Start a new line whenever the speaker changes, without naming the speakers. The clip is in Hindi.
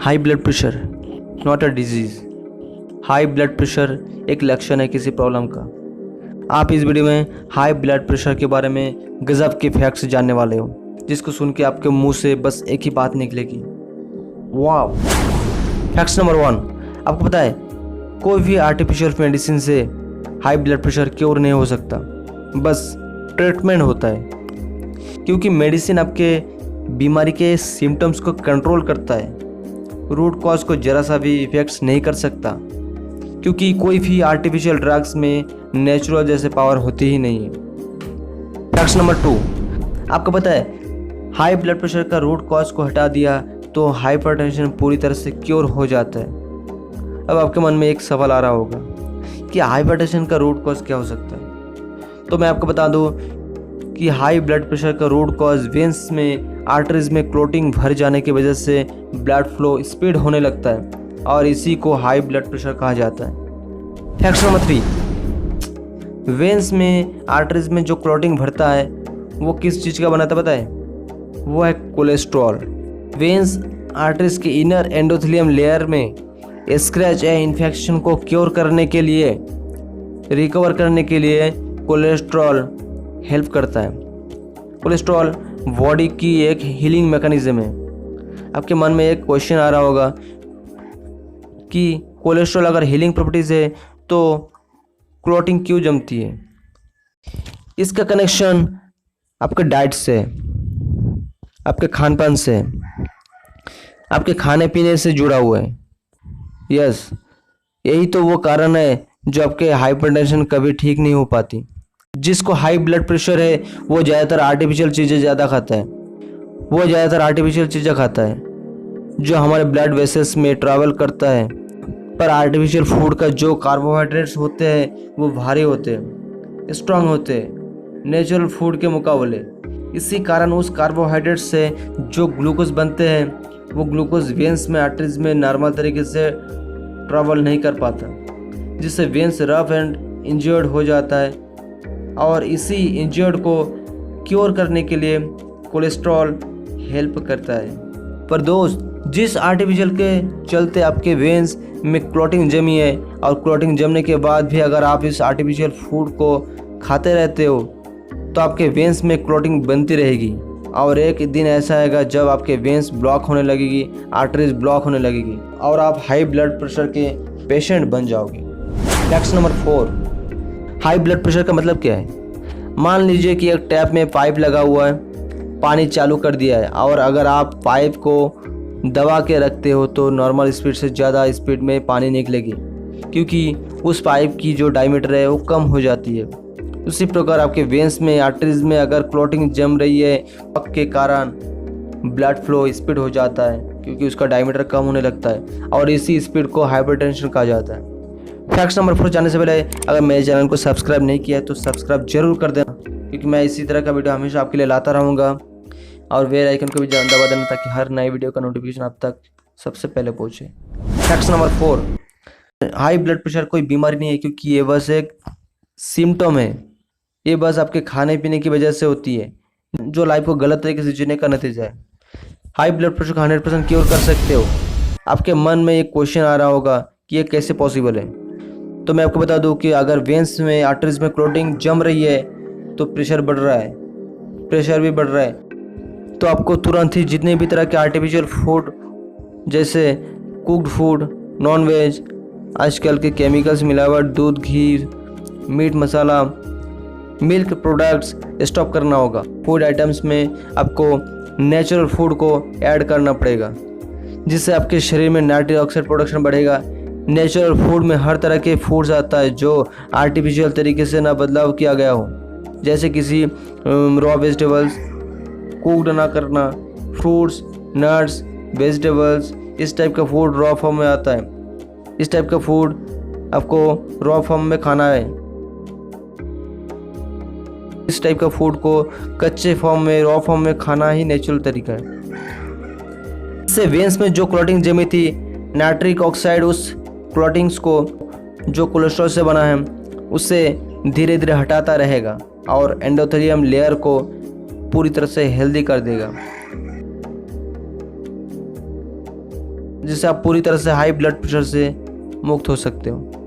High blood pressure not a disease. High blood pressure एक लक्षण है किसी प्रॉब्लम का। आप इस वीडियो में हाई ब्लड प्रेशर के बारे में गजब के फैक्ट्स जानने वाले हो, जिसको सुन के आपके मुंह से बस एक ही बात निकलेगी, वाह। फैक्ट्स नंबर 1, आपको पता है कोई भी आर्टिफिशियल मेडिसिन से हाई ब्लड प्रेशर क्योर नहीं हो सकता, बस ट्रीटमेंट होता है। क्योंकि मेडिसिन आपके बीमारी के सिम्टम्स को कंट्रोल करता है, रूट कॉज को ज़रा सा भी इफेक्ट्स नहीं कर सकता। क्योंकि कोई भी आर्टिफिशियल ड्रग्स में नेचुरल जैसे पावर होती ही नहीं है। फैक्ट नंबर 2, आपको पता है हाई ब्लड प्रेशर का रूट कॉज को हटा दिया तो हाइपरटेंशन पूरी तरह से क्योर हो जाता है। अब आपके मन में एक सवाल आ रहा होगा कि हाइपरटेंशन का रूट कॉज क्या हो सकता है। तो मैं आपको बता दूं कि हाई ब्लड प्रेशर का रूट कॉज वेंस में आर्टरीज में क्लोटिंग भर जाने की वजह से ब्लड फ्लो स्पीड होने लगता है और इसी को हाई ब्लड प्रेशर कहा जाता है। फैक्ट नंबर 3, वेंस में आर्टरीज में जो क्लोटिंग भरता है वो किस चीज़ का बनाता पता है? वो है कोलेस्ट्रॉल। वेंस आर्टरीज के इनर एंडोथेलियम लेयर में स्क्रैच या इन्फेक्शन को क्योर करने के लिए, रिकवर करने के लिए कोलेस्ट्रॉल हेल्प करता है। कोलेस्ट्रॉल बॉडी की एक हीलिंग मैकेनिज्म है। आपके मन में एक क्वेश्चन आ रहा होगा कि कोलेस्ट्रॉल अगर हीलिंग प्रॉपर्टीज है तो क्लॉटिंग क्यों जमती है? इसका कनेक्शन आपके डाइट से, आपके खान पान से, आपके खाने पीने से जुड़ा हुआ है। यस, यही तो वो कारण है जो आपके हाइपरटेंशन कभी ठीक नहीं हो पाती। जिसको हाई ब्लड प्रेशर है वो ज़्यादातर आर्टिफिशियल चीज़ें ज़्यादा खाता है। वो ज़्यादातर आर्टिफिशियल चीज़ें खाता है जो हमारे ब्लड वेसल्स में ट्रैवल करता है। पर आर्टिफिशियल फूड का जो कार्बोहाइड्रेट्स होते हैं वो भारी होते हैं, स्ट्रांग होते हैं नेचुरल फूड के मुकाबले। इसी कारण उस कार्बोहाइड्रेट से जो ग्लूकोज बनते हैं वो ग्लूकोज वेंस में आर्टरीज में नॉर्मल तरीके से ट्रैवल नहीं कर पाता, जिससे वेंस रफ एंड इंजर्ड हो जाता है। और इसी इंजर्ड को क्योर करने के लिए कोलेस्ट्रॉल हेल्प करता है। पर दोस्त, जिस आर्टिफिशियल के चलते आपके वेंस में क्लॉटिंग जमी है और क्लॉटिंग जमने के बाद भी अगर आप इस आर्टिफिशियल फूड को खाते रहते हो तो आपके वेंस में क्लॉटिंग बनती रहेगी और एक दिन ऐसा आएगा जब आपके वेंस ब्लॉक होने लगेगी, आर्टरीज ब्लॉक होने लगेगी और आप हाई ब्लड प्रेशर के पेशेंट बन जाओगे। Fact number 4, high blood pressure का मतलब क्या है? मान लीजिए कि एक टैप में पाइप लगा हुआ है, पानी चालू कर दिया है और अगर आप पाइप को दबा के रखते हो तो नॉर्मल स्पीड से ज़्यादा स्पीड में पानी निकलेगी, क्योंकि उस पाइप की जो डायमीटर है वो कम हो जाती है। उसी प्रकार आपके वेंस में, आर्टरीज में अगर क्लॉटिंग जम रही है के कारण ब्लड फ्लो स्पीड हो जाता है, क्योंकि उसका डायमीटर कम होने लगता है और इसी स्पीड को हाइपरटेंशन कहा जाता है। फैक्ट नंबर 4 जानने से पहले अगर मेरे चैनल को सब्सक्राइब नहीं किया है तो सब्सक्राइब जरूर कर देना, क्योंकि मैं इसी तरह का वीडियो हमेशा आपके लिए लाता रहूँगा। और बेल आइकन को भी दबा देना ताकि हर नई वीडियो का नोटिफिकेशन आप तक सबसे पहले पहुँचे। Fact number 4, high blood pressure कोई बीमारी नहीं है, क्योंकि ये बस एक सिम्टम है। ये बस आपके खाने पीने की वजह से होती है, जो लाइफ को गलत तरीके से जीने का नतीजा है। हाई ब्लड प्रेशर को 100% क्योर कर सकते हो। आपके मन में एक क्वेश्चन आ रहा होगा कि ये कैसे पॉसिबल है। तो मैं आपको बता दूं कि अगर वेंस में, आर्टरीज में क्लॉटिंग जम रही है तो प्रेशर बढ़ रहा है, प्रेशर भी बढ़ रहा है, तो आपको तुरंत ही जितने भी तरह के आर्टिफिशियल फूड जैसे कुक्ड फूड, नॉन वेज, आजकल के केमिकल्स मिलावट, दूध, घी, मीट, मसाला, मिल्क प्रोडक्ट्स स्टॉप करना होगा। फूड आइटम्स में आपको नेचुरल फूड को ऐड करना पड़ेगा, जिससे आपके शरीर में नाइट्रिक ऑक्साइड प्रोडक्शन बढ़ेगा। नेचुरल फूड में हर तरह के फूड्स आता है जो आर्टिफिशियल तरीके से ना बदलाव किया गया हो, जैसे किसी रॉ वेजिटेबल्स कुक्ड ना करना, फ्रूट्स, नट्स, वेजिटेबल्स, इस टाइप का फूड रॉ फॉर्म में आता है। इस टाइप का फूड आपको रॉ फॉर्म में खाना है। इस टाइप का फूड को कच्चे फॉर्म में, रॉ फॉर्म में खाना ही नेचुरल तरीका है। इससे वेंस में जो क्लॉटिंग जमी थी, नाइट्रिक ऑक्साइड उस क्लॉटिंग्स को जो कोलेस्ट्रॉल से बना है उससे धीरे धीरे हटाता रहेगा और एंडोथेलियम लेयर को पूरी तरह से हेल्दी कर देगा। जिससे आप पूरी तरह से हाई ब्लड प्रेशर से मुक्त हो सकते हो।